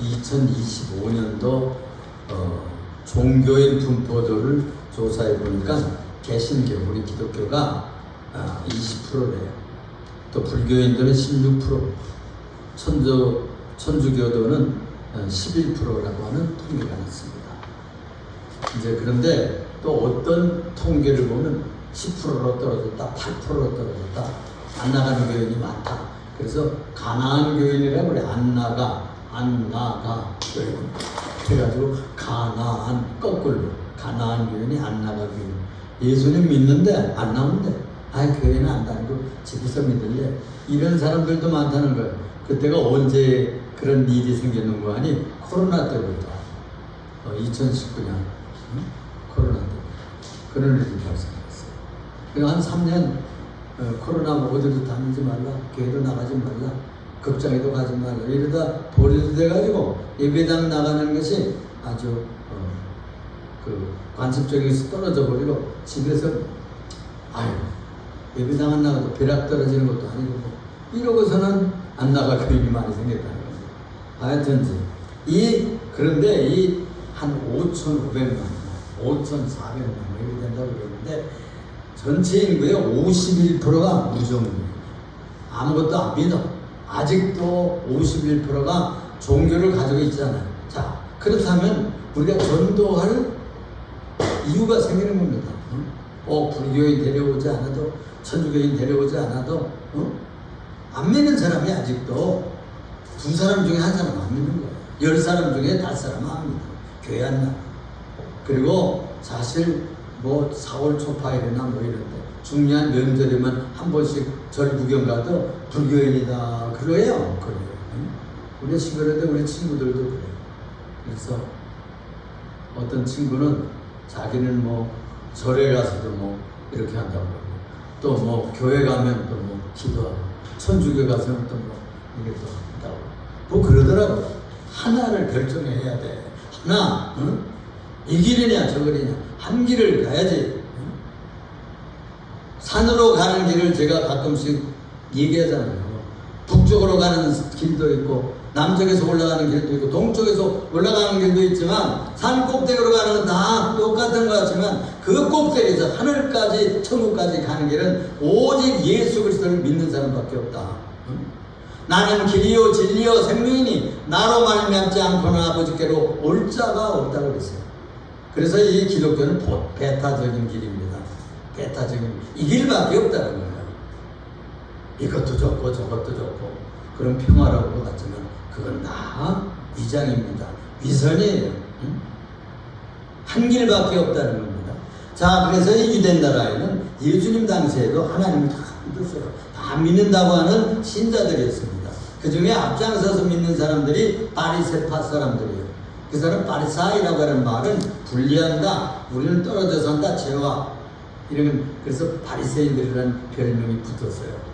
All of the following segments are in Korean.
2025년도 종교인 분포도를 조사해 보니까 개신교, 우리 기독교가 20%래요. 또 불교인들은 16%, 천주교도는 11%라고 하는 통계가 났습니다. 이제 그런데 또 어떤 통계를 보면 10%로 떨어졌다, 8%로 떨어졌다, 안 나가는 교인이 많다. 그래서 가나안 교인이라고 그래. 안 나가 교인. 그래가지고 가나안 거꾸로 가나안 교인이 안 나가 교인. 예수님 믿는데 안 나온대. 교회는 안 다니고 집에서 믿을래. 이런 사람들도 많다는 거예요. 그때가 언제 그런 일이 생겼는 거 아니? 코로나 때부터 2019년 코로나 때 그런 일이 발생했어요. 그래서 한 3년 코로나 어디도 다니지 말라, 교회도 나가지 말라, 극장에도 가지 말라 이러다 보류도 돼가지고 예배당 나가는 것이 아주 관습적에서 떨어져 버리고 집에서 예배당 안 나가도 벼락 떨어지는 것도 아니고 이러고서는 안 나가 교인이 많이 생겼다는 겁니다. 하여튼지 그런데 한 5,500만, 5,400만 이렇게 된다고 그러는데 전체 인구의 51%가 무종교예요. 아무것도 안 믿어. 아직도 51%가 종교를 가지고 있잖아요. 자, 그렇다면 우리가 전도할 이유가 생기는 겁니다. 불교인 데려오지 않아도, 천주교인 데려오지 않아도 안 믿는 사람이 아직도 2사람 중에 1사람 안 믿는 거예요. 10사람 중에 5사람은 안 믿어요. 교회 안 나가. 그리고 사실 4월 초파일이나 이런데 중요한 명절이면 한 번씩 절 구경 가도 불교인이다 그래요. 우리 시골에도 우리 친구들도 그래요. 그래서 어떤 친구는 자기는 절에 가서도 이렇게 한다고 그러고 또 교회 가면 또 기도하고 천주교 가서는 또 이게 또 한다고 그러더라고요. 하나를 결정해야 돼. 하나, 이 길이냐 저 길이냐 한 길을 가야지. 산으로 가는 길을 제가 가끔씩 얘기하잖아요. 북쪽으로 가는 길도 있고 남쪽에서 올라가는 길도 있고 동쪽에서 올라가는 길도 있지만 산 꼭대기로 가는 건 다 똑같은 것 같지만 그 꼭대기에서 하늘까지 천국까지 가는 길은 오직 예수 그리스도를 믿는 사람밖에 없다. 나는 길이요 진리요 생명이니 나로 말미암지 않고는 아버지께로 올 자가 없다고 그랬어요. 그래서 이 기독교는 배타적인 길입니다. 배타적인 이 길밖에 없다는 거예요. 이것도 좋고 저것도 좋고 그런 평화라고 같지만 그건 다 위장입니다. 위선이에요. 한 길밖에 없다는 겁니다. 자, 그래서 이 유대 나라에는 예수님 당시에도 하나님을 다 믿었어요. 다 믿는다고 하는 신자들이었습니다. 그 중에 앞장서서 믿는 사람들이 바리새파 사람들이에요. 그 사람 바리사이라고 하는 말은 분리한다, 우리는 떨어져 산다, 죄와 이런, 그래서 바리새인들이라는 별명이 붙었어요.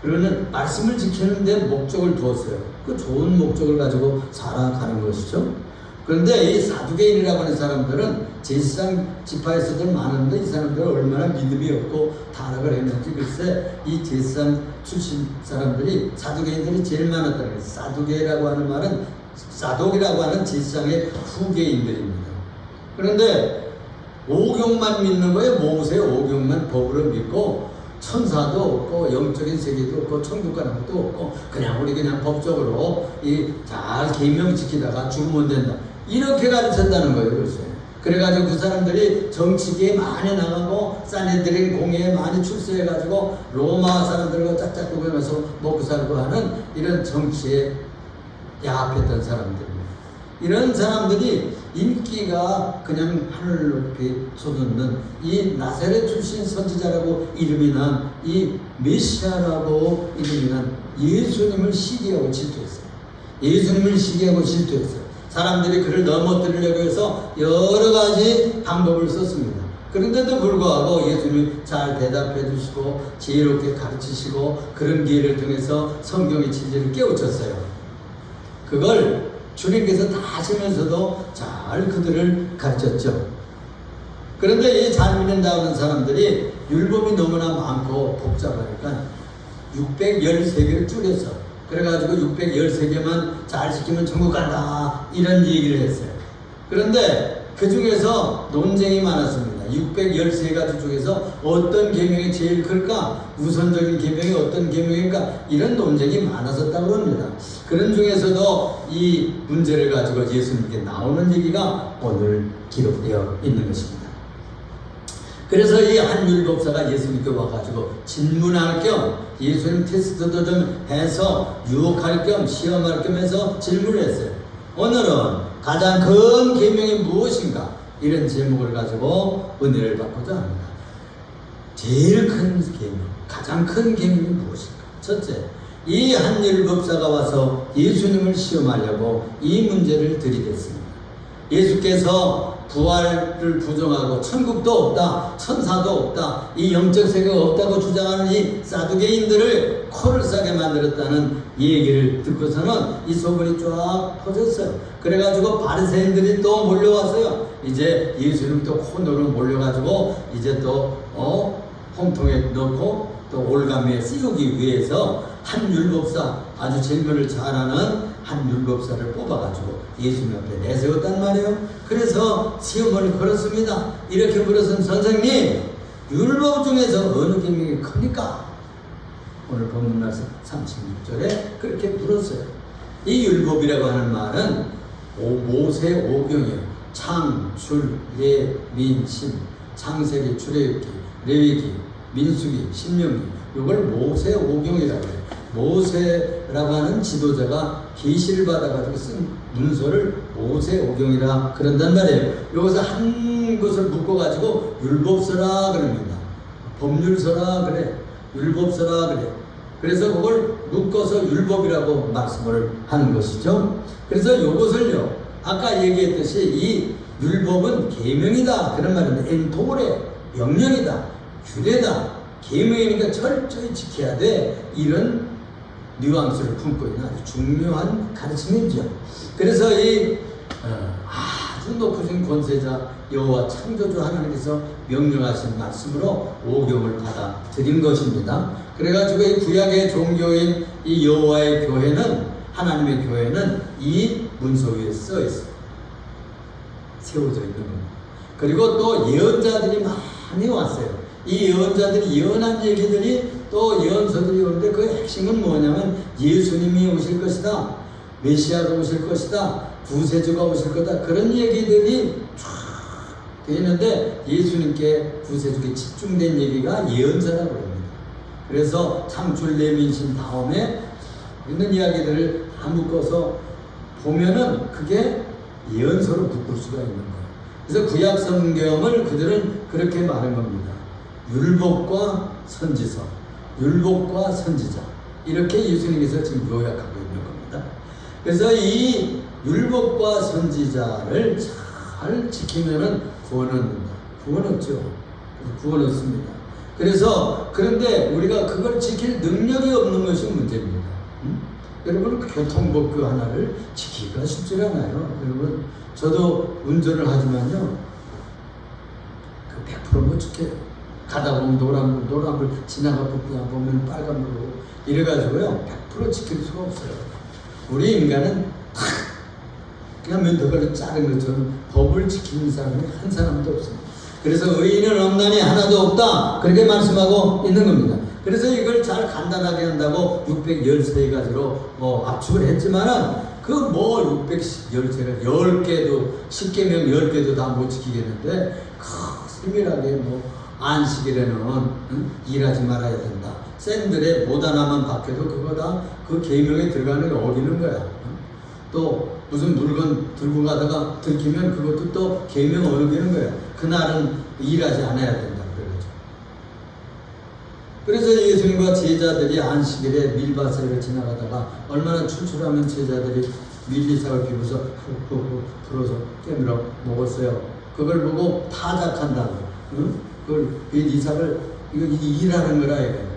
그러는 말씀을 지키는데 목적을 두었어요. 그 좋은 목적을 가지고 살아가는 것이죠. 그런데 이 사두개인이라고 하는 사람들은 제사장 지파에서도 많은데 이 사람들은 얼마나 믿음이 없고 타락을 했는지 글쎄 이 제사장 출신 사람들이 사두개인들이 제일 많았다는 거예요. 사두개라고 하는 말은 사독이라고 하는 제사장의 후계인들입니다. 그런데 오경만 믿는 거예요. 모세의 오경만 법으로 믿고 천사도 없고 영적인 세계도 없고 천국 가는 것도 없고 그냥 우리 그냥 법적으로 잘 계명 지키다가 죽으면 된다 이렇게 가르쳤다는 거예요. 글쎄. 그래가지고 그 사람들이 정치계에 많이 나가고 산헤드린 공회에 많이 출세해가지고 로마 사람들과 짝짝 구경해서 먹고 살고 하는 이런 정치에 야합했던 사람들입니다. 이런 사람들이 인기가 그냥 하늘 높이 솟는 이 나사렛 출신 선지자라고 이름이 난 이 메시아라고 이름이 난 예수님을 시기하고 질투했어요. 예수님을 시기하고 질투했어요. 사람들이 그를 넘어뜨리려고 해서 여러 가지 방법을 썼습니다. 그런데도 불구하고 예수님이 잘 대답해 주시고 지혜롭게 가르치시고 그런 기회를 통해서 성경의 진리를 깨우쳤어요. 그걸 주님께서 다 하시면서도 잘 그들을 가르쳤죠. 그런데 이 잘 믿는다는 사람들이 율법이 너무나 많고 복잡하니까 613개를 줄여서 그래가지고 613개만 잘 지키면 천국 간다 이런 얘기를 했어요. 그런데 그 중에서 논쟁이 많았습니다. 613가지 중에서 어떤 계명이 제일 클까? 우선적인 계명이 어떤 계명인가? 이런 논쟁이 많았었다고 합니다. 그런 중에서도 이 문제를 가지고 예수님께 나오는 얘기가 오늘 기록되어 있는 것입니다. 그래서 이 한 율법사가 예수님께 와가지고 질문할 겸 예수님 테스트도 좀 해서 유혹할 겸 시험할 겸 해서 질문을 했어요. 오늘은 가장 큰 계명이 무엇인가? 이런 제목을 가지고 은혜를 받고자 합니다. 제일 큰 계명, 가장 큰 계명이 무엇인가? 첫째, 이 한 율법사가 와서 예수님을 시험하려고 이 문제를 들이댔습니다. 예수께서 부활을 부정하고 천국도 없다, 천사도 없다, 이 영적 세계가 없다고 주장하는 이 사두개인들을 코를 싸게 만들었다는 얘기를 듣고서는 이 소문이 쫙 퍼졌어요. 그래가지고 바리새인들이 또 몰려왔어요. 이제 예수님 또 코너로 몰려가지고 이제 또 홈통에 넣고 또 올가미에 씌우기 위해서 한 율법사, 아주 질문을 잘하는 한 율법사를 뽑아가지고 예수님 앞에 내세웠단 말이에요. 그래서 시험을 걸었습니다. 이렇게 물었으면 선생님, 율법 중에서 어느 계명이 큽니까? 오늘 본문 말씀 36절에 그렇게 물었어요. 이 율법이라고 하는 말은 모세 오경이에요. 창, 출, 예, 민, 신, 창세기, 출애굽기, 레위기, 민수기, 신명기, 이걸 모세 오경이라고 해요. 모세라고 하는 지도자가 계시를 받아가지고 쓴 문서를 모세 오경이라 그런단 말이에요. 여기서 한 것을 묶어가지고 율법서라 그럽니다. 법률서라 그래, 율법서라 그래. 그래서 그걸 묶어서 율법이라고 말씀을 하는 것이죠. 그래서 이것을요, 아까 얘기했듯이 이 율법은 계명이다 그런 말은 엔토레, 명령이다, 규례다, 계명이니까 철저히 지켜야 돼, 이런 뉘앙스를 품고 있는 아주 중요한 가르침이죠. 그래서 이 아주 높으신 권세자 여호와 창조주 하나님께서 명령하신 말씀으로 오경을 받아들인 것입니다. 그래가지고 이 구약의 종교인 이 여호와의 교회는, 하나님의 교회는 이 문서 위에 써 있어요. 세워져 있는 겁니다. 그리고 또 예언자들이 많이 왔어요. 이 예언자들이 예언한 얘기들이 또 예언서들이 오는데 그 핵심은 뭐냐면 예수님이 오실 것이다, 메시아가 오실 것이다, 구세주가 오실 거다, 그런 얘기들이 쫙 되어 있는데 예수님께 구세주께 집중된 얘기가 예언서라고 합니다. 그래서 창출 레민신 다음에 있는 이야기들을 다 묶어서 보면은 그게 예언서로 묶을 수가 있는 거예요. 그래서 구약 성경을 그들은 그렇게 말한 겁니다. 율법과 선지서, 율법과 선지자, 이렇게 예수님께서 지금 요약하고 있는 겁니다. 그래서 이 율법과 선지자를 잘 지키면은 구원 얻는다. 구원 얻죠. 구원 얻습니다. 그래서 그런데 우리가 그걸 지킬 능력이 없는 것이 문제입니다. 여러분, 교통법규 하나를 지키기가 쉽지 않아요. 여러분, 저도 운전을 하지만요, 그 100% 못 지켜요. 가다 보면 노란불 지나가 보면 빨간불로 이래가지고요 100% 지킬 수가 없어요. 우리 인간은 그냥 면도칼로 자른 것처럼 법을 지키는 사람이 한 사람도 없습니다. 그래서 의인은 없나니 하나도 없다, 그렇게 말씀하고 있는 겁니다. 그래서 이걸 잘 간단하게 한다고 613가지로 압축을 했지만은 그 613가 10개도 10계명 10개도 다 못 지키겠는데 세밀하게 안식일에는 일하지 말아야 된다. 샌들에 못 하나만 박혀도 그거 다 그 계명에 들어가는 게 어기는 거야. 또 무슨 물건 들고 가다가 들키면 그것도 또 계명 어기는 거야. 그날은 일하지 않아야 된다. 그래서 예수님과 제자들이 안식일에 밀밭을 지나가다가 얼마나 출출하면 제자들이 밀리삭을 비워서 훅훅 풀어서 깨물어 먹었어요. 그걸 보고 타작한다고. 그걸 밀리삭을 이거 일하는 거라 이거예요.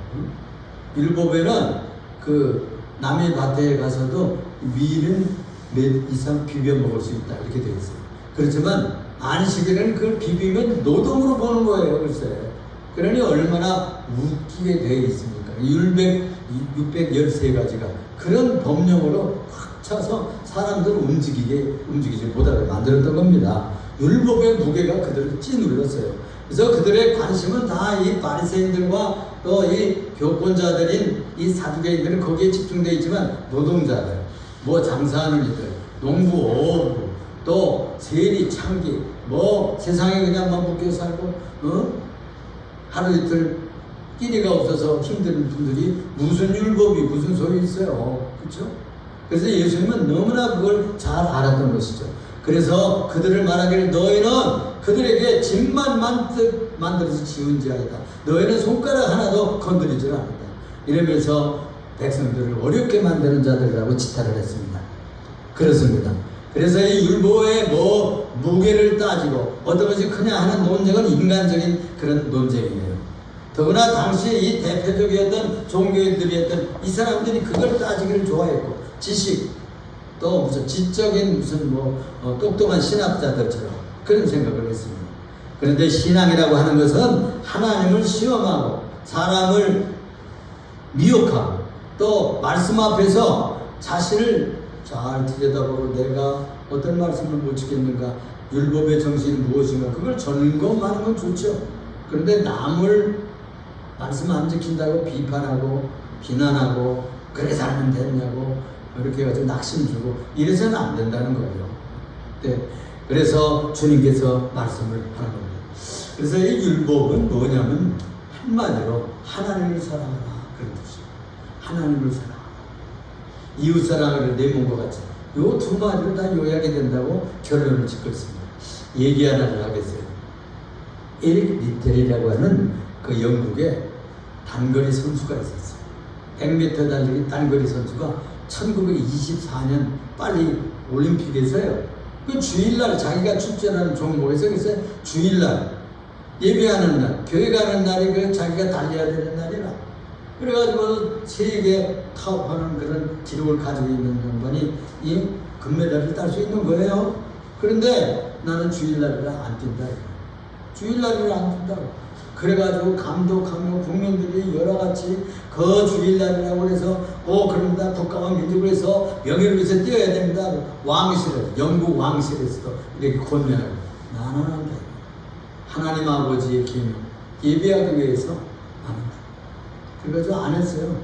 율법에는 그 남의 밭에 가서도 밀은 몇 이상 비벼 먹을 수 있다 이렇게 되어 있어요. 그렇지만 안식일에는 그걸 비비면 노동으로 보는 거예요. 글쎄. 그러니 얼마나 웃기게 되어 있습니까? 율백 613가지가 그런 법령으로 확 차서 사람들을 움직이지 못하게 만들었던 겁니다. 율법의 무게가 그들을 찌눌렀어요. 그래서 그들의 관심은 다 이 바리새인들과 또 이 교권자들인 이 사두개인들은 거기에 집중되어 있지만 노동자들, 뭐 장사하는 이들, 농부, 어부, 또 세리, 창기, 뭐 세상에 그냥 묶여 살고 하루 이틀 끼니가 없어서 힘든 분들이 무슨 율법이 무슨 소리 있어요. 그렇죠? 그래서 예수님은 너무나 그걸 잘 알았던 것이죠. 그래서 그들을 말하기를 너희는 그들에게 집만 만들어서 지은지아이다. 너희는 손가락 하나도 건드리지 않는다. 이러면서 백성들을 어렵게 만드는 자들이라고 지탄을 했습니다. 그렇습니다. 그래서 이 율법의 무게를 따지고 어떤 것이 크냐 하는 논쟁은 인간적인 그런 논쟁이에요. 더구나 당시 이 대표적이었던 종교인들이었던 이 사람들이 그걸 따지기를 좋아했고 지식 또 무슨 지적인 무슨 똑똑한 신학자들처럼 그런 생각을 했습니다. 그런데 신앙이라고 하는 것은 하나님을 시험하고 사람을 미혹하고 또 말씀 앞에서 자신을 잘 들여다보고 내가 어떤 말씀을 못 지켰는가, 율법의 정신이 무엇인가, 그걸 점검하는 건 좋죠. 그런데 남을 말씀 안 지킨다고 비판하고 비난하고 그래 살면 됐냐고 이렇게 해가지고 낙심 주고 이래서는 안 된다는 거예요. 네. 그래서 주님께서 말씀을 하는 겁니다. 그래서 이 율법은 뭐냐면 한마디로 하나님을 사랑하라 그런 뜻이에요. 하나님을 사랑하라. 이웃 사랑을 내 몸과 같이. 요 두 마디로 다 요약이 된다고 결론을 짓고 있습니다. 얘기 하나를 하겠어요. 에릭 리텔이라고 하는 그 영국의 단거리 선수가 있었어요. 100m 달리기 단거리 선수가 1924년 파리 올림픽에서요. 그 주일날 자기가 출전하는 종목에서 그래서 주일날 예배하는 날, 교회 가는 날이 그 자기가 달려야 되는 날이라. 그래가지고 세계 타업하는 그런 기록을 가지고 있는 양반이 이 금메달을 딸 수 있는 거예요. 그런데 나는 주일날이라 안 뛴다. 주일날이라 안 뛴다고. 그래가지고 감독하며 국민들이 여러같이 그 주일날이라고 해서 그런다 국가와 민족을 해서 명예를 위해서 뛰어야 됩니다. 왕실에 영국 왕실에서도 이렇게 권면하고 나는 안 돼. 하나님 아버지의 계명 예배하기 위해서 안 한다. 그래가지고 안 했어요.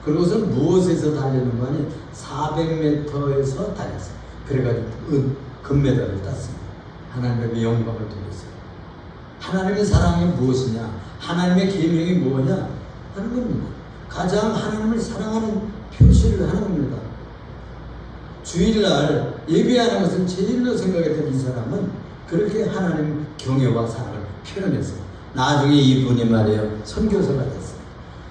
그것은 무엇에서 달리는 거 아니 400m에서 달렸어요. 그래가지고 금메달을 땄습니다. 하나님의 영광을 돌렸어요. 하나님의 사랑이 무엇이냐, 하나님의 계명이 뭐냐 하는 겁니다. 가장 하나님을 사랑하는 표시를 하는 겁니다. 주일날 예배하는 것은 제일로 생각했던 이 사람은 그렇게 하나님 경외와 사랑을 표현했어요. 나중에 이분이 말이에요 선교사가 됐어요.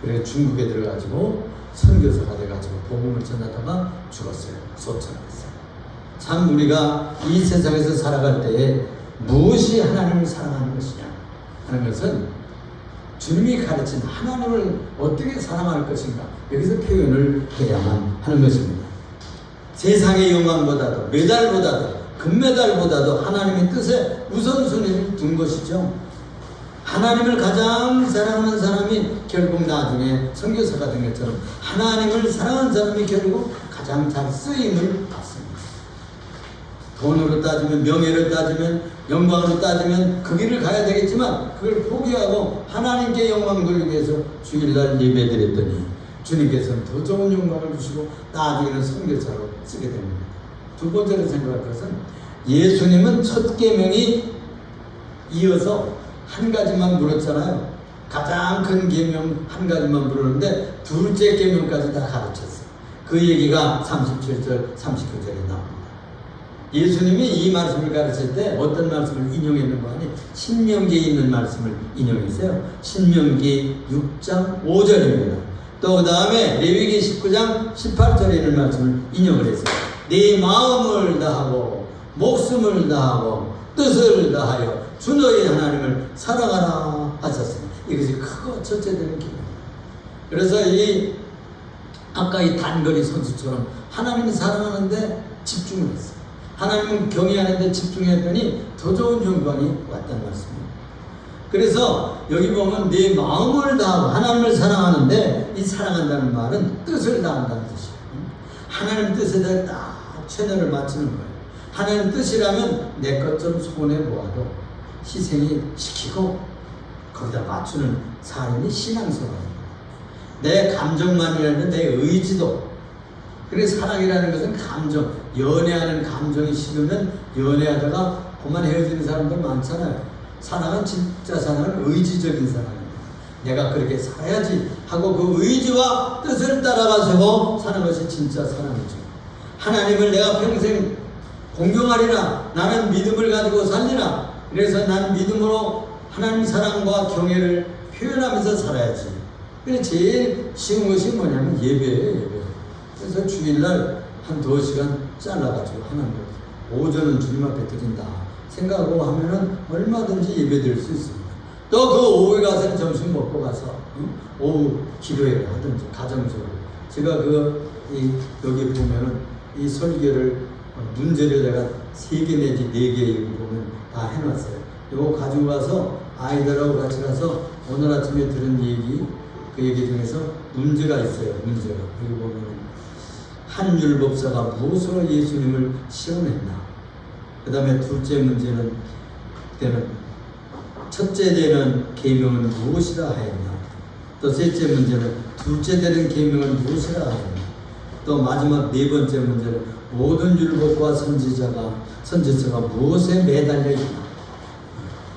그래서 중국에 들어가지고 선교사가 돼가지고 복음을 전하다가 죽었어요. 소천했어요. 참 우리가 이 세상에서 살아갈 때에 무엇이 하나님을 사랑하는 것이냐 하는 것은 주님이 가르친 하나님을 어떻게 사랑할 것인가 여기서 표현을 해야만 하는 것입니다. 세상의 영광보다도 메달보다도 금메달보다도 하나님의 뜻에 우선순위를 둔 것이죠. 하나님을 가장 사랑하는 사람이 결국 나중에 선교사가 된 것처럼 하나님을 사랑하는 사람이 결국 가장 잘 쓰임을 받습니다. 돈으로 따지면 명예를 따지면 영광으로 따지면 그 길을 가야 되겠지만 그걸 포기하고 하나님께 영광 돌리기 위해서 주일날 예배드렸더니 주님께서는 더 좋은 영광을 주시고 나중에는 선교사로 쓰게 됩니다. 두 번째로 생각할 것은 예수님은 첫 계명이 이어서 한 가지만 물었잖아요. 가장 큰 계명 한 가지만 물었는데 둘째 계명까지 다 가르쳤어요. 그 얘기가 37절 39절에 나옵니다. 예수님이 이 말씀을 가르칠 때 어떤 말씀을 인용했는 거 아니? 신명기에 있는 말씀을 인용했어요. 신명기 6장 5절입니다. 또 그 다음에 레위기 19장 18절에 있는 말씀을 인용을 했어요. 네 마음을 다하고 목숨을 다하고 뜻을 다하여 주 너희 하나님을 사랑하라 하셨습니다. 이것이 크고 첫째되는 기능입니다. 그래서 아까 이 단거리 선수처럼 하나님을 사랑하는데 집중을 했어요. 하나님을 경외하는데 집중했더니 더 좋은 영광이 왔다는 말씀입니다. 그래서 여기 보면 내 마음을 다하고 하나님을 사랑하는데 이 사랑한다는 말은 뜻을 다한다는 뜻이에요. 하나님 뜻에 딱 채널을 맞추는 거예요. 하나님 뜻이라면 내 것 좀 손해 보아도 희생이 시키고 거기다 맞추는 삶이 신앙생활입니다. 내 감정만이라는 내 의지도. 그래서 사랑이라는 것은 감정, 연애하는 감정이 식으면 연애하다가 그만 헤어지는 사람들 많잖아요. 사랑은 진짜 사랑은 의지적인 사랑입니다. 내가 그렇게 살아야지 하고 그 의지와 뜻을 따라가서 사는 것이 진짜 사랑이죠. 하나님을 내가 평생 공경하리라. 나는 믿음을 가지고 살리라. 그래서 나는 믿음으로 하나님 사랑과 경외를 표현하면서 살아야지. 그래서 제일 쉬운 것이 뭐냐면 예배예요, 예배. 그래서 주일날 한 2시간 잘라가지고 하나님 오전은 주님 앞에 드린다 생각하고 하면은 얼마든지 예배 드릴 수 있습니다. 또 그 오후에 가서는 점심 먹고 가서 오후 기도회를 하든지 가정적으로. 제가 여기 보면은 이 설교를 문제를 내가 3개 내지 4개 보면 다 해놨어요. 이거 가지고 가서 아이들하고 같이 가서 오늘 아침에 들은 얘기, 그 얘기 중에서 문제가 있어요. 문제가. 여기 보면 한 율법사가 무엇으로 예수님을 시험했나. 그 다음에 둘째 문제는 첫째 되는 계명은 무엇이라 하였나. 또 셋째 문제는 둘째 되는 계명은 무엇이라 하였나. 또 마지막 4번째 문제는 모든 율법과 선지서가 무엇에 매달려 있나.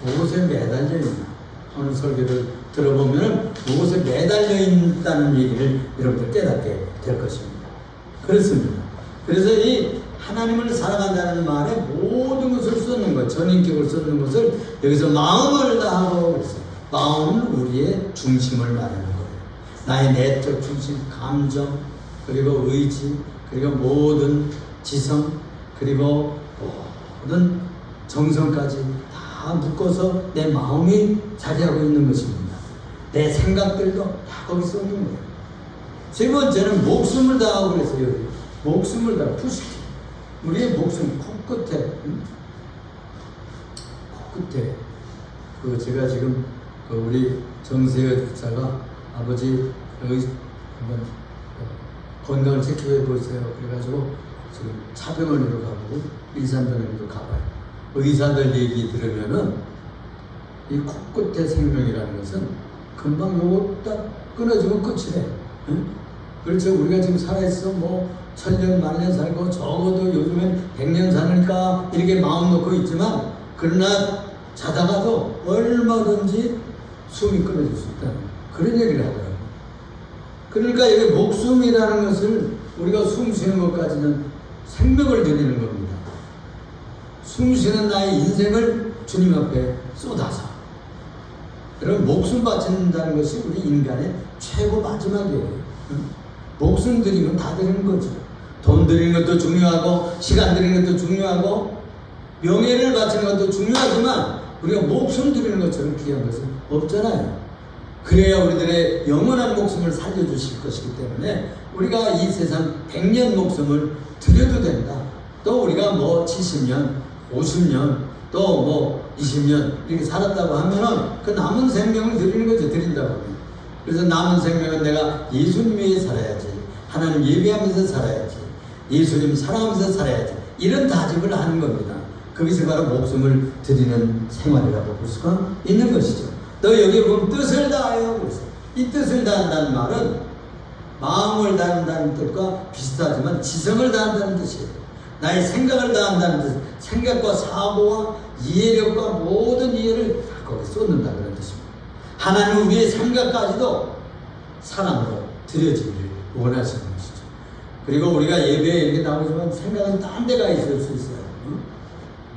무엇에 매달려 있나. 오늘 설교를 들어보면 무엇에 매달려 있다는 얘기를 여러분들 깨닫게 될 것입니다. 그렇습니다. 그래서 이 하나님을 사랑한다는 말에 모든 것을 쏟는 것, 전인격을 쏟는 것을 여기서 마음을 다하고 그래서 마음은 우리의 중심을 말하는 거예요. 나의 내적 중심, 감정, 그리고 의지, 그리고 모든 지성, 그리고 모든 정성까지 다 묶어서 내 마음이 자리하고 있는 것입니다. 내 생각들도 다 거기 쏟는 거예요. 세 번째는 목숨을 다하고 그랬어요. 여기. 목숨을 다하고 푸시키. 우리의 목숨, 코끝에, 제가 지금 우리 정세여 집사가 아버지 여기 한번 건강을 체크해 보세요. 그래가지고 지금 차병원으로 가보고 일산병원으로 가봐요. 의사들 얘기 들으면은 이 코끝의 생명이라는 것은 금방 요거 딱 끊어지면 끝이래. 응? 그렇죠. 우리가 지금 살아있어 뭐 1000년 만년 살고 적어도 요즘엔 100년 사니까 이렇게 마음 놓고 있지만 그러나 자다가도 얼마든지 숨이 끊어질 수 있다는 그런 얘기를 하더라고요. 그러니까 여기 목숨이라는 것을 우리가 숨 쉬는 것까지는 생명을 드리는 겁니다. 숨 쉬는 나의 인생을 주님 앞에 쏟아서 여러분 목숨 바친다는 것이 우리 인간의 최고 마지막이에요. 목숨 드리면 다 드리는 거죠. 돈 드리는 것도 중요하고 시간 드리는 것도 중요하고 명예를 바치는 것도 중요하지만 우리가 목숨 드리는 것처럼 귀한 것은 없잖아요. 그래야 우리들의 영원한 목숨을 살려주실 것이기 때문에 우리가 이 세상 100년 목숨을 드려도 된다. 또 우리가 뭐 70년, 50년, 또 뭐 20년 이렇게 살았다고 하면은 그 남은 생명을 드리는 거죠. 드린다고 하면. 그래서 남은 생명은 내가 예수님 위해 살아야지. 하나님 예배하면서 살아야지. 예수님 사랑하면서 살아야지. 이런 다짐을 하는 겁니다. 그것이 바로 목숨을 드리는 생활이라고 볼 수가 있는 것이죠. 또 여기 보면 뜻을 다하여. 그래서 이 뜻을 다한다는 말은 마음을 다한다는 뜻과 비슷하지만 지성을 다한다는 뜻이에요. 나의 생각을 다한다는 뜻. 생각과 사고와 이해력과 모든 이해를 다 거기에 쏟는다 그런 뜻입니다. 하나님은 우리의 생각까지도 사랑으로 드려지기를 원하시는 것이죠. 그리고 우리가 예배에 이렇게 나오지만 생각은 딴 데가 있을 수 있어요.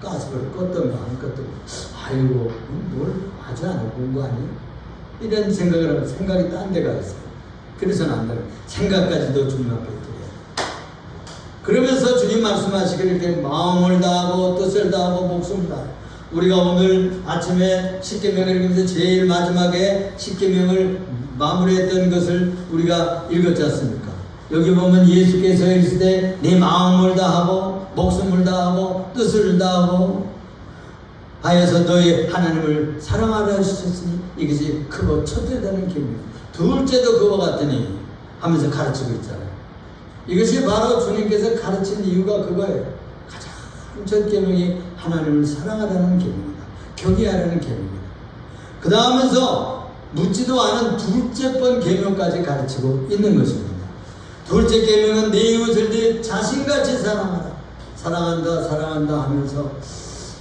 가스를 껐던가 안 껐던가 아이고 뭘 아주 안 본 거 아니에요? 이런 생각을 하면 생각이 딴 데가 있어요. 그래서는 안 돼요. 생각까지도 주님 앞에 드려요. 그러면서 주님 말씀하시기를 이렇게 마음을 다하고 뜻을 다하고 목숨을 다하고 우리가 오늘 아침에 십계명을 읽으면서 제일 마지막에 십계명을 마무리했던 것을 우리가 읽었지 않습니까? 여기 보면 예수께서 이르시되 네 마음을 다하고 목숨을 다하고 뜻을 다하고 하여서 너희 하나님을 사랑하라 하셨으니 이것이 크고 첫째 되는 계명이다. 둘째도 그와 같으니 하면서 가르치고 있잖아요. 이것이 바로 주님께서 가르친 이유가 그거예요. 가장 첫 계명이 하나님을 사랑하라는 계명이다. 경외하라는 계명이다. 그 다음에서 묻지도 않은 둘째 번 계명까지 가르치고 있는 것입니다. 둘째 계명은 내 이웃을 내 자신같이 사랑하라. 사랑한다 사랑한다 하면서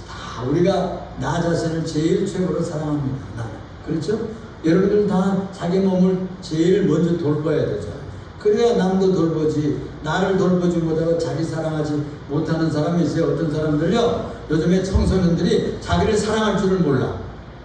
다 우리가 나 자신을 제일 최고로 사랑합니다. 그렇죠? 여러분들 다 자기 몸을 제일 먼저 돌봐야 되잖아요. 그래야 남도 돌보지. 나를 돌보지 못하고 자기 사랑하지 못하는 사람이 있어요. 어떤 사람들요, 요즘에 청소년들이 자기를 사랑할 줄을 몰라.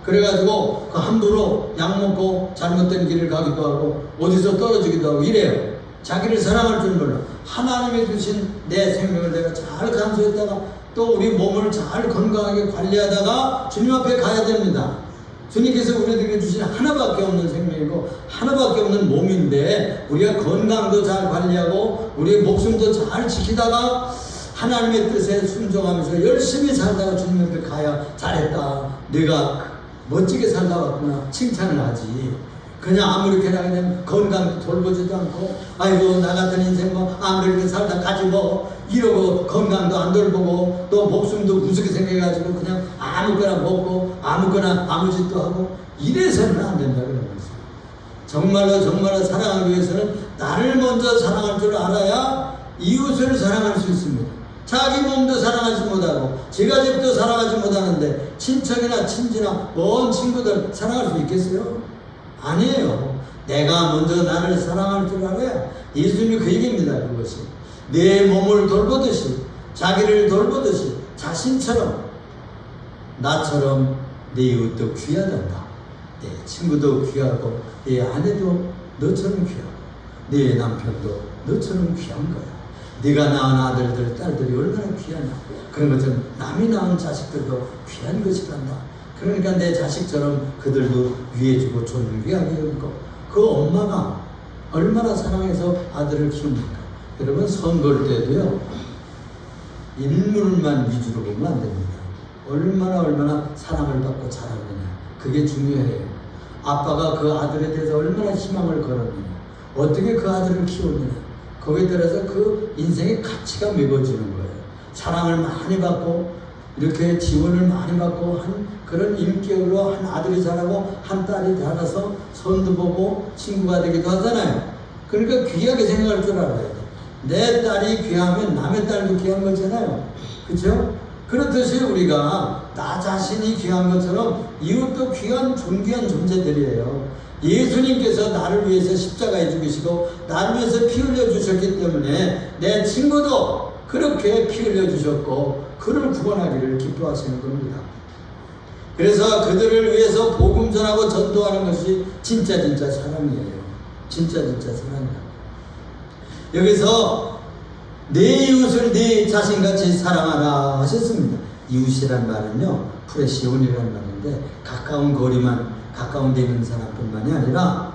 그래가지고 그 함부로 약 먹고 잘못된 길을 가기도 하고 어디서 떨어지기도 하고 이래요. 자기를 사랑할 줄 몰라. 하나님이 주신 내 생명을 내가 잘 간수했다가 또 우리 몸을 잘 건강하게 관리하다가 주님 앞에 가야 됩니다. 주님께서 우리에게 주신 하나밖에 없는 생명이고 하나밖에 없는 몸인데 우리가 건강도 잘 관리하고 우리의 목숨도 잘 지키다가 하나님의 뜻에 순종하면서 열심히 살다가 주님 앞에 가야 잘했다, 내가 멋지게 살다 왔구나 칭찬을 하지. 그냥 아무렇게나 그냥 건강 돌보지도 않고 아이고 나 같은 인생 뭐 아무렇게 살다 가지 뭐 이러고 건강도 안 돌보고 또 목숨도 우습게 생겨가지고 그냥 아무거나 먹고 아무거나 아무 짓도 하고 이래서는 안 된다 그런 거죠. 정말로 사랑하기 위해서는 나를 먼저 사랑할 줄 알아야 이웃을 사랑할 수 있습니다. 자기 몸도 사랑하지 못하고 제가 집도 사랑하지 못하는데 친척이나 친지나 먼 친구들 사랑할 수 있겠어요? 아니에요. 내가 먼저 나를 사랑할 줄 알아야. 예수님이 그 얘기입니다. 그것이 내 몸을 돌보듯이 자기를 돌보듯이 자신처럼 나처럼 내 이웃도 귀하단다. 내 친구도 귀하고 내 아내도 너처럼 귀하고 내 남편도 너처럼 귀한 거야. 네가 낳은 아들들 딸들이 얼마나 귀하냐. 그런 것처럼 남이 낳은 자식들도 귀한 것이란다. 그러니까 내 자식처럼 그들도 위해주고 존귀하게 여기고 그 엄마가 얼마나 사랑해서 아들을 키웁니까? 여러분 선거할 때도요 인물만 위주로 보면 안 됩니다. 얼마나 사랑을 받고 자랐느냐 그게 중요해요. 아빠가 그 아들에 대해서 얼마나 희망을 걸었느냐 어떻게 그 아들을 키웠느냐 거기에 따라서 그 인생의 가치가 매겨지는 거예요. 사랑을 많이 받고 이렇게 지원을 많이 받고 한 그런 인격으로 한 아들이 자라고 한 딸이 자라서 손도 보고 친구가 되기도 하잖아요. 그러니까 귀하게 생각할 줄 알아야 돼. 내 딸이 귀하면 남의 딸도 귀한 거잖아요. 그렇죠? 그렇듯이 우리가 나 자신이 귀한 것처럼 이웃도 귀한 존귀한 존재들이에요. 예수님께서 나를 위해서 십자가에 죽으시고 나를 위해서 피 흘려 주셨기 때문에 내 친구도 그렇게 피 흘려 주셨고 그를 구원하기를 기뻐하시는 겁니다. 그래서 그들을 위해서 복음 전하고 전도하는 것이 진짜 사랑이에요. 진짜 사랑이에요. 여기서 내 이웃을 내 자신같이 사랑하라 하셨습니다. 이웃이란 말은요 프레시온이라는 말인데 가까운 데 있는 사람뿐만이 아니라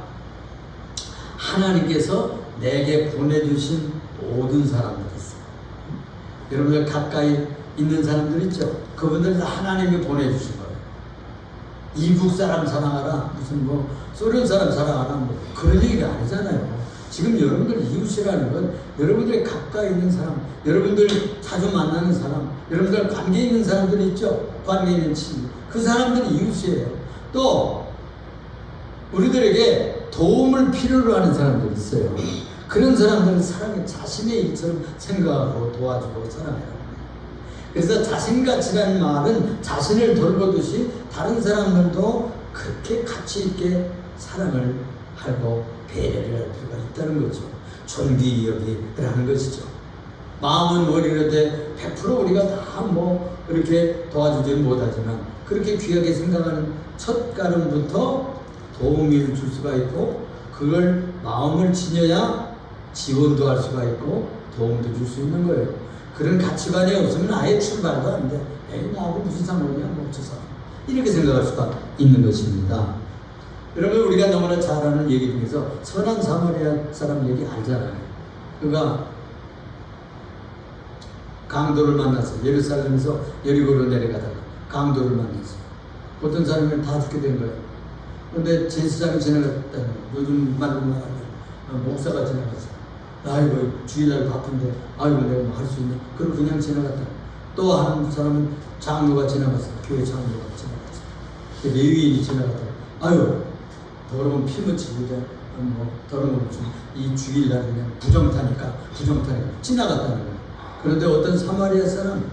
하나님께서 내게 보내주신 모든 사람들이 있어요. 여러분들 가까이 있는 사람들 있죠? 그분들 다 하나님이 보내주신 거예요. 이북 사람 사랑하라 무슨 뭐 소련 사람 사랑하라 뭐 그런 얘기가 아니잖아요. 지금 여러분들 이웃이라는 건 여러분들이 가까이 있는 사람, 여러분들 자주 만나는 사람, 여러분들 관계 있는 사람들이 있죠? 관계 있는 친구, 그 사람들이 이웃이에요. 또 우리들에게 도움을 필요로 하는 사람들이 있어요. 그런 사람들은 사람이 자신의 일처럼 생각하고 도와주고 사랑해요. 그래서 자신같이라는 말은 자신을 돌보듯이 다른 사람들도 그렇게 가치 있게 사랑을 하고 배려를 할 필요가 있다는 거죠. 존귀 여기라는 것이죠. 마음은 원이로되 100% 우리가 다 뭐 이렇게 도와주지 못하지만 그렇게 귀하게 생각하는 첫 걸음부터 도움을 줄 수가 있고 그걸 마음을 지녀야 지원도 할 수가 있고 도움도 줄 수 있는 거예요. 그런 가치관이 없으면 아예 출발도 안 돼. 에이 나하고 무슨 상관이야 뭐 저 사람 이렇게 생각할 수가 있는 것입니다. 여러분 우리가 너무나 잘 아는 얘기 중에서 선한 사마리아 사람 얘기 알잖아요. 그가 강도를 만나서 예루살렘에서 여리고로 내려가다가 강도를 만났어요. 어떤 사람은 다 죽게 된 거예요. 그런데 제사장이 지나갔다는, 요즘 말로 말하면 목사가 지나갔어요. 아이고 주일날 바쁜데 아이고 내가 뭐 할 수 있냐. 그리고 그냥 지나갔다. 또 한 사람은 장로가 지나갔어요. 교회 장로가 지나갔어요. 레위인이 지나갔다. 아유 더러운 피 묻히고 뭐 더러운 거 이 주일날 그냥 부정타니까 지나갔다는 거예요. 그런데 어떤 사마리아 사람,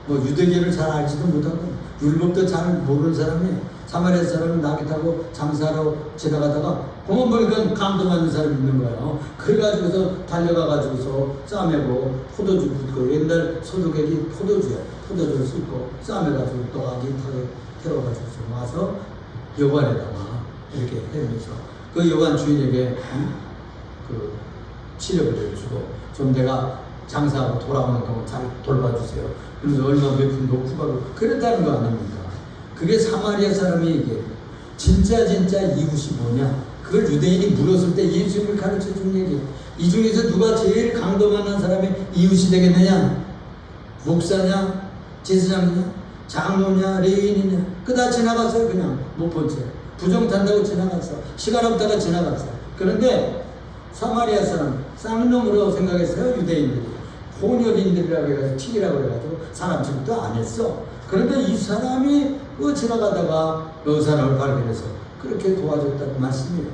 뭐 유대계를 잘 알지도 못하고 율법도 잘 모르는 사람이 사마리아 사람은 나귀 타고 장사하러 지나가다가 공원 보니까 강도 맞는 사람이 있는 거예요. 그래가지고서 달려가가지고서 싸매고 포도주 붓고, 옛날 소독객이 포도주를 씻고 싸매가지고 또 아기 태워가지고서 와서 여관에다가 이렇게 해면서 그 여관 주인에게 그 치료를 해주고, 좀 내가 장사하고 돌아오는 거 잘 돌봐주세요. 그래서 얼마 몇 푼 놓고 받고 그랬다는 거 아닙니까? 그게 사마리아 사람이 이게 진짜 이웃이 뭐냐? 그걸 유대인이 물었을 때 예수님을 가르쳐 준 얘기예요. 이 중에서 누가 제일 강도 만난 사람이 이웃이 되겠느냐? 목사냐? 제사장이냐? 장로냐? 레위인이냐? 그다 지나갔어요. 그냥 못 본 채. 부정 탄다고 지나갔어. 시간 없다가 지나갔어. 그런데 사마리아 사람 쌍놈으로 생각했어요. 유대인들이 혼혈인들이라고 해가지고 튀기라고 해가지고 사람 취급도 안 했어. 그런데 이 사람이 그 지나가다가 그 사람을 발견해서 그렇게 도와줬다는 말씀이에요.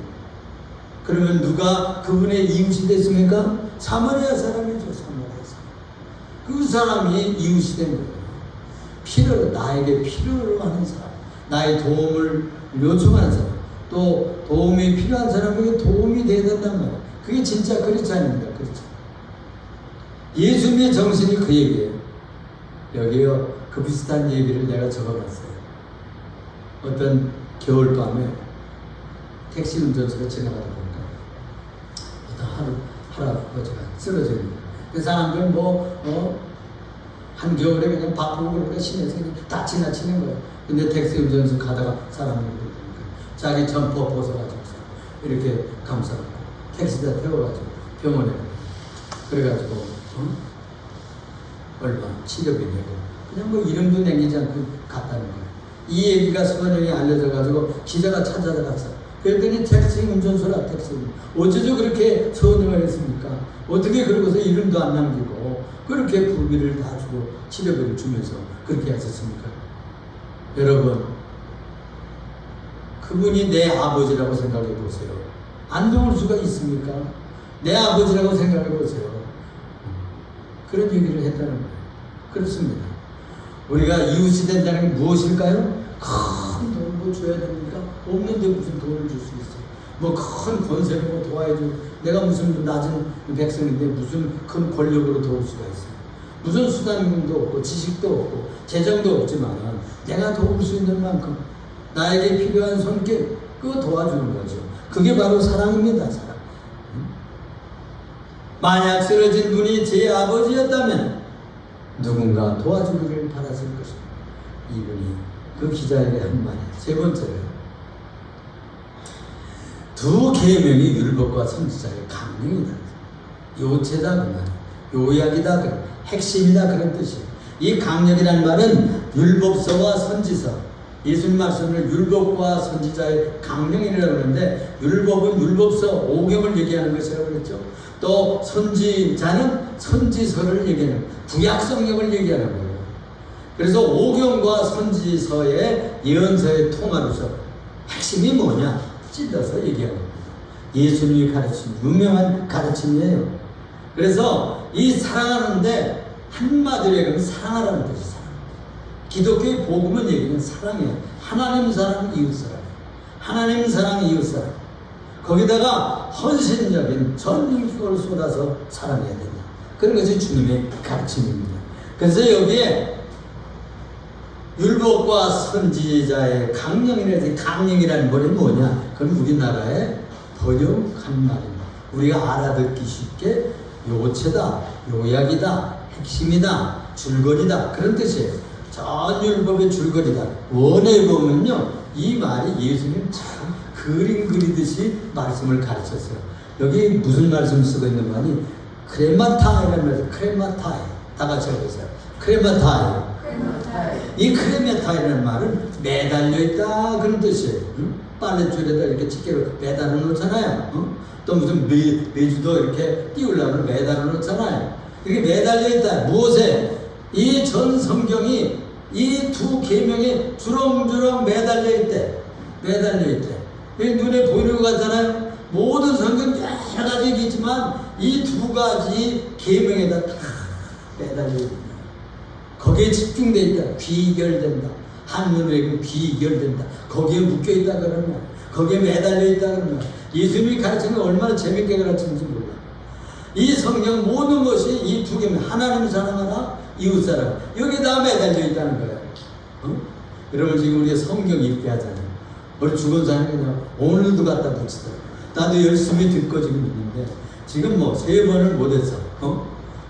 그러면 누가 그분의 이웃이 됐습니까? 사마리아 사람이죠. 사마리아 사람. 그 사람이 이웃이 된 거예요. 나에게 필요로 하는 사람, 나의 도움을 요청하는 사람, 또 도움이 필요한 사람에게 도움이 돼야 된단 말이에요. 그게 진짜 크리스찬입니다. 그렇죠? 예수님의 정신이 그 얘기예요. 여기요, 그 비슷한 얘기를 내가 적어놨어요. 어떤 겨울밤에 택시 운전수가 지나가다 보니까 어떤 할아버지가 쓰러져 있는 거예요. 그 사람들은 한겨울에 그냥 바쁘고 그러니까 심해서 그냥 다 지나치는 거예요. 근데 택시 운전수 가다가 사람을 보니까 자기 점퍼 벗어가지고 이렇게 감싸고 택시다 태워가지고 병원에 그래가지고 얼마 치료비 내고 그냥 뭐 이름도 남기지 않고 갔다는 거예요. 이 얘기가 소문이 알려져가지고 기자가 찾아갔어. 그랬더니 택시 운전수라 택시 어쩌죠 그렇게 소원을 했습니까? 어떻게 그러고서 이름도 안 남기고 그렇게 부비를 다 주고 치료비를 주면서 그렇게 하셨습니까? 여러분, 그분이 내 아버지라고 생각해 보세요. 안 도울 수가 있습니까? 내 아버지라고 생각해 보세요. 그런 얘기를 했다는 거예요. 그렇습니다. 우리가 이웃이 된다는 게 무엇일까요? 큰 돈을 줘야 됩니까? 없는데 무슨 돈을 줄 수 있어요? 뭐 큰 권세로 도와야죠. 내가 무슨 낮은 백성인데 무슨 큰 권력으로 도울 수가 있어요? 무슨 수단도 없고 지식도 없고 재정도 없지만 내가 도울 수 있는 만큼 나에게 필요한 손길 그거 도와주는 거죠. 그게 바로 사랑입니다. 사랑. 만약 쓰러진 분이 제 아버지였다면 누군가 도와주기를 바랐을 것입니다. 이분이 그 기자에게 한 말이에요. 세 번째로 두 계명이 율법과 선지자의 강령이다. 요체다 그 말, 요약이다 그 핵심이다 그런 뜻이에요. 이 강령이라는 말은 율법서와 선지서, 예수님 말씀을 율법과 선지자의 강령이라고 하는데 율법은 율법서 5경을 얘기하는 것이라고 그랬죠. 또 선지자는 선지서를 얘기하는 구약 성경을 얘기하는 거예요. 그래서 5경과 선지서의 예언서의 통합에서 핵심이 뭐냐 찔러서 얘기하는 겁니다. 예수님이 가르친 유명한 가르침이에요. 그래서 이 사랑하는데 한마디로 얘기하면 사랑하라는 뜻이 사랑. 기독교의 복음은 얘기는 사랑이에요. 하나님 사랑, 이웃 사랑. 하나님 사랑, 이웃 사랑. 거기다가 헌신적인 전 인격을 쏟아서 사랑해야 된다. 그런 것이 주님의 가르침입니다. 그래서 여기에 율법과 선지자의 강령이라는 말이 뭐냐? 그건 우리나라의 번역한 말입니다. 우리가 알아듣기 쉽게 요체다, 요약이다, 핵심이다, 줄거리다 그런 뜻이에요. 전 율법의 줄거리다. 원어에 보면요, 이 말이 예수님 참 그림 그리듯이 말씀을 가르쳤어요. 여기 무슨 말씀 쓰고 있는 말이 크레마타이라는 말, 크레마타이. 다 같이 해보세요. 크레마타이. 네. 이 크레메타이라는 말은 매달려 있다 그런 뜻이에요. 응? 빨랫줄에다 이렇게 집게로 매달아 놓잖아요. 응? 또 무슨 매주도 이렇게 띄우려면 매달아 놓잖아요. 이렇게 매달려 있다. 무엇에? 이 전 성경이 이 두 계명에 주렁주렁 매달려 있대. 매달려 있대. 눈에 보이는 것 같잖아요. 모든 성경 여러 가지 있지만 이 두 가지 계명에다 다 매달려 있다. 거기에 집중되어 있다. 귀결된다. 한문으로 귀결된다. 거기에 묶여있다 그러면, 거기에 매달려 있다 그러면, 예수님이 가르치는 게 얼마나 재밌게 가르치는지 몰라. 이 성경 모든 것이 이 두 개면 하나님 사랑하라, 이웃 사랑, 여기다 매달려 있다는 거야. 여러분 지금 우리가 성경 읽게 하잖아요. 우리 죽은 사람이 그냥 오늘도 갖다 붙이더라고. 나도 열심히 듣고 지금 있는데 지금 뭐 3번을 못했어.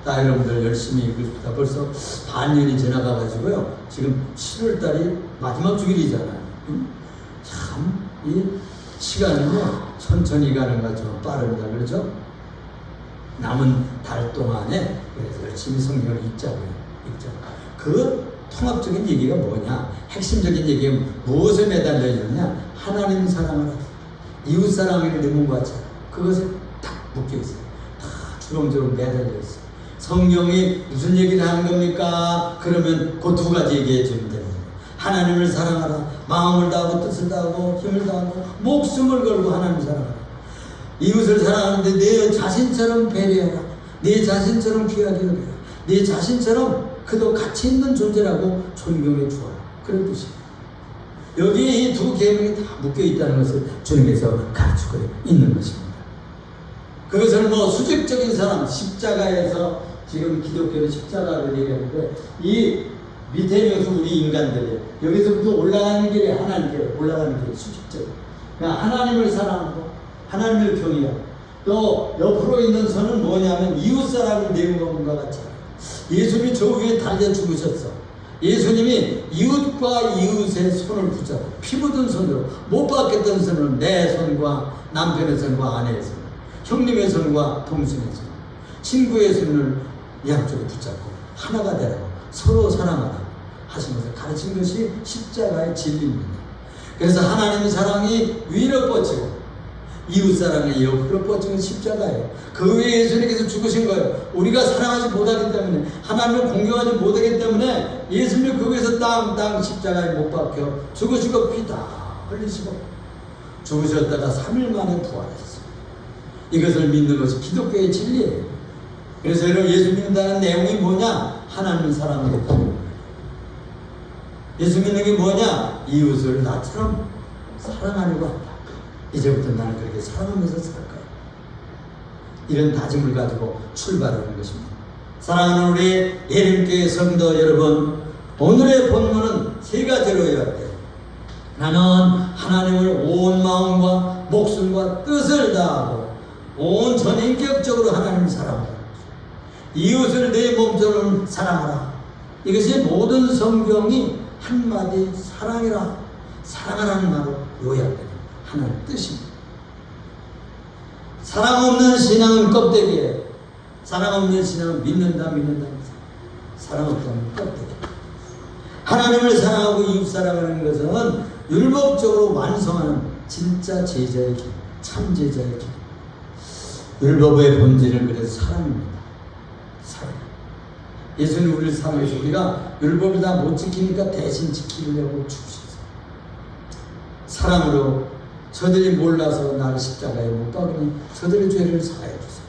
다 여러분들 열심히 읽읍시다. 벌써 반년이 지나가가지고요. 지금 7월달이 마지막 주일이잖아요. 참 이 시간은요 천천히 가는 것처럼 빠릅니다. 그렇죠? 남은 달 동안에 그래서 열심히 성경을 읽자고요. 그 통합적인 얘기가 뭐냐? 핵심적인 얘기가 무엇에 매달려 있느냐? 하나님 사랑을 하고 이웃 사랑을 내 몸과 같이 그것에 딱 묶여 있어요. 다 주렁주렁 매달려 있어요. 성경이 무슨 얘기를 하는 겁니까? 그러면 그 두 가지 얘기해 주면 됩니다. 하나님을 사랑하라. 마음을 다하고 뜻을 다하고 힘을 다하고 목숨을 걸고 하나님을 사랑하라. 이웃을 사랑하는데 내 자신처럼 배려해라. 내 자신처럼 귀하게 여겨라. 내 자신처럼 그도 가치 있는 존재라고 존경해 주어라. 그런 뜻이에요. 여기에 이 두 계명이 다 묶여 있다는 것을 주님께서 가르치고 있는 것입니다. 그것을 뭐 수직적인 사람, 십자가에서 지금 기독교는 십자가를 얘기하는데 이 밑에 여기서 우리 인간들이 여기서부터 올라가는 길에 하나님께 올라가는 길이 수직적. 그러니까 하나님을 사랑하고 하나님을 경외하고 또 옆으로 있는 선은 뭐냐면 이웃 사람을 내 몸과 같이. 예수님이 저 위에 달려 죽으셨어. 예수님이 이웃과 이웃의 손을 붙잡고 피 묻은 손으로 못 받겠던 손으로 내 손과 남편의 손과 아내의 손, 형님의 손과 동생의 손, 친구의 손을 양쪽에 붙잡고 하나가 되라고 서로 사랑하라 하신 것을 가르친 것이 십자가의 진리입니다. 그래서 하나님의 사랑이 위로 뻗치고 이웃 사랑이 옆으로 뻗치는 십자가예요. 그 위에 예수님께서 죽으신 거예요. 우리가 사랑하지 못하기 때문에 하나님을 공경하지 못하기 때문에 예수님 그 위에서 땅 십자가에 못 박혀 죽으시고 피 다 흘리시고 죽으셨다가 3일 만에 부활했어요. 이것을 믿는 것이 기독교의 진리예요. 그래서 여러분 예수 믿는다는 내용이 뭐냐? 하나님을 사랑하겠다. 예수 믿는 게 뭐냐? 이웃을 나처럼 사랑하려고 한다. 이제부터 나는 그렇게 사랑하면서 살 거야. 이런 다짐을 가지고 출발하는 것입니다. 사랑하는 우리 예림교회 성도 여러분, 오늘의 본문은 3가지로 요약돼요. 나는 하나님을 온 마음과 목숨과 뜻을 다하고 온 전인격적으로 하나님을 사랑하라. 이웃을 내 몸처럼 사랑하라. 이것이 모든 성경이 한마디 사랑이라, 사랑하라는 말로 요약돼요. 하나님 뜻입니다. 사랑 없는 신앙은 껍데기예요. 사랑 없는 신앙은 믿는다. 사랑 없다는 껍데기. 하나님을 사랑하고 이웃 사랑하는 것은 율법적으로 완성하는 진짜 제자의 길, 참 제자의 길. 율법의 본질은 그래서 사랑입니다. 사랑. 예수님 우리를 사랑해서 우리가 율법을 다 못 지키니까 대신 지키려고 죽으셨어요. 사랑으로 저들이 몰라서 나를 십자가에 못 박으니 저들의 죄를 사하여 주세요.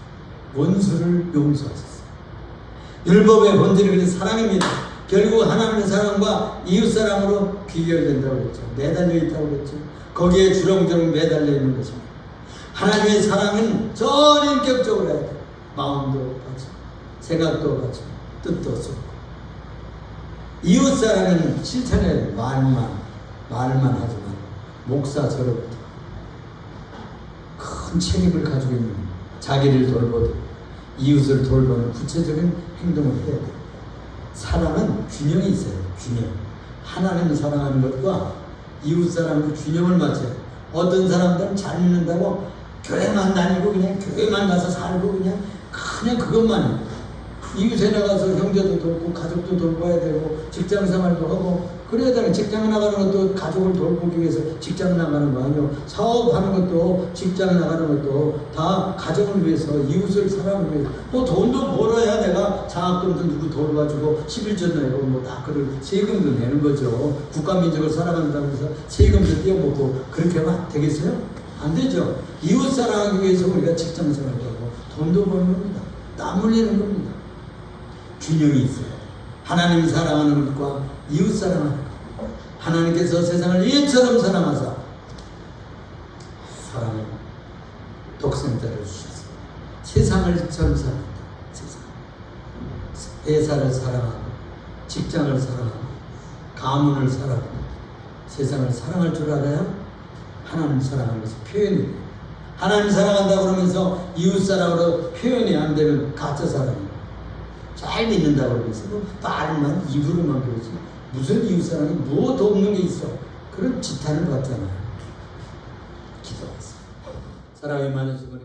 원수를 용서하셨어요. 율법의 본질은 그래서 사랑입니다. 결국 하나님의 사랑과 이웃 사랑으로 귀결된다고 그랬죠. 매달려 있다고 그랬죠. 거기에 주렁주렁 매달려 있는 것입니다. 하나님의 사랑은 전인격적으로 해야 돼요. 마음도 가지고 생각도 가지고 뜻도 쏟고. 이웃 사랑은 실천해야 돼요. 말만 하지만 목사처럼 큰 책임을 가지고 있는 자기를 돌보듯 이웃을 돌보는 구체적인 행동을 해야 돼요. 사랑은 균형이 있어요. 균형. 하나님을 사랑하는 것과 이웃 사랑과 균형을 맞춰요. 어떤 사람들은 잘 믿는다고 교회만 다니고 그냥 교회만 가서 살고 그냥 그것만 해요. 이웃에 나가서 형제도 돕고 가족도 돌봐야 되고 직장 생활도 하고 그래야 되는 직장 나가는 것도 가족을 돌보기 위해서 직장 나가는 거 아니요. 사업하는 것도 직장 나가는 것도 다 가정을 위해서 이웃을 사랑하기 위해서 또 돈도 벌어야 내가 장학금도 누구 돌봐주고 11조 내고 뭐 다 그럴 세금도 내는 거죠. 국가민족을 사랑한다고 해서 세금도 떼어먹고 그렇게 하면 되겠어요? 안 되죠. 이웃 사랑하기 위해서 우리가 직장 생활도 하고 돈도 버는 겁니다. 땀 흘리는 겁니다. 균형이 있어요. 하나님 사랑하는 것과 이웃 사랑하는 것. 하나님께서 세상을 이처럼 사랑하사 사랑을 독생자를 주셨어요. 세상을 이처럼 사랑한다. 세상. 회사를 사랑하고 직장을 사랑하고 가문을 사랑하고 세상을 사랑할 줄 알아요? 하나님 사랑하는 것이 표현이 돼요. 하나님 사랑한다 그러면서 이웃 사랑으로 표현이 안 되면 가짜 사랑이에요. 잘 믿는다고 그러면서 말만 입으로만 그러지 무슨 이웃 사랑이 무엇도 없는 게 있어. 그런 지탄을 받잖아요. 기도하겠습니다. 사랑이 많으시고